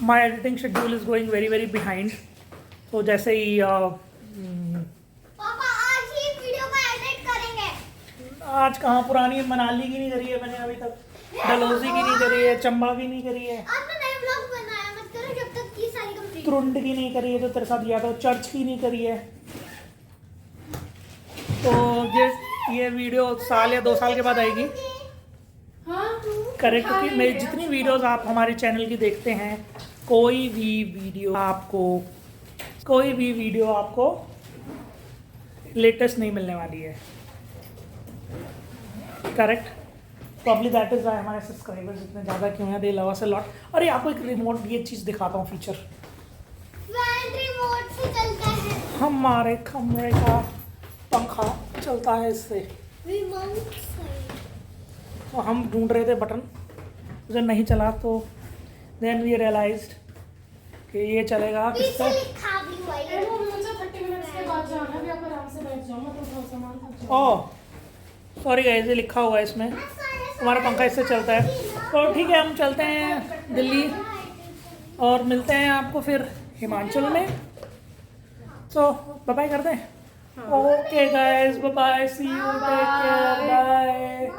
my editing schedule is going very very behind. तो जैसे ही पापा आज ही वीडियो को एडिट करेंगे। आज कहाँ, पुरानी मनाली की नहीं करी है मैंने अभी तक, डलहौजी की नहीं करी है, चंबा की नहीं करी है, आपने नए व्लॉग बनाया मत करो जब तक ये सारी कंप्लीट। त्रुंड की नहीं करी है जो तेरे साथ गया था, चर्च की नहीं करी है. तो ये वीडियो साल या 2 साल के बाद आएगी. हाँ करेक्ट, क्योंकि मेरी जितनी वीडियोस आप हमारे चैनल की देखते हैं, कोई भी वीडियो आपको लेटेस्ट नहीं मिलने वाली है। Correct, probably that is why हमारे सब्सक्राइबर्स इतने ज़्यादा क्यों हैं, दे लव अस अ लॉट। अरे आपको एक रिमोट, ये चीज़ दिखाता हूँ, फीचर फैन रिमोट से चलता है। हमारे कमरे का पंखा चलता है इससे। रिमोट से। तो हम ढूंढ रहे थे बटन, उसे नहीं चला, तो देन वी रियलाइज्ड कि ये चलेगा पीछे किससे। लिखा भी हुआ है। अरे वो मुझे 30 मिनट्स के बाद जाना है, अभी आप आराम से बैठ जाओ, मैं तो थोड़ा सामान खा जाऊँ। ओह सॉरी गाइस, ये लिखा हुआ है इसमें, हमारा पंखा इससे चलता है। तो ठीक है, हम चलते हैं दिल्ली और मिलते हैं आपको फिर हिमाचल में। तो बाय बाय कर दें। Okay guys, bye bye, see you, take care, bye.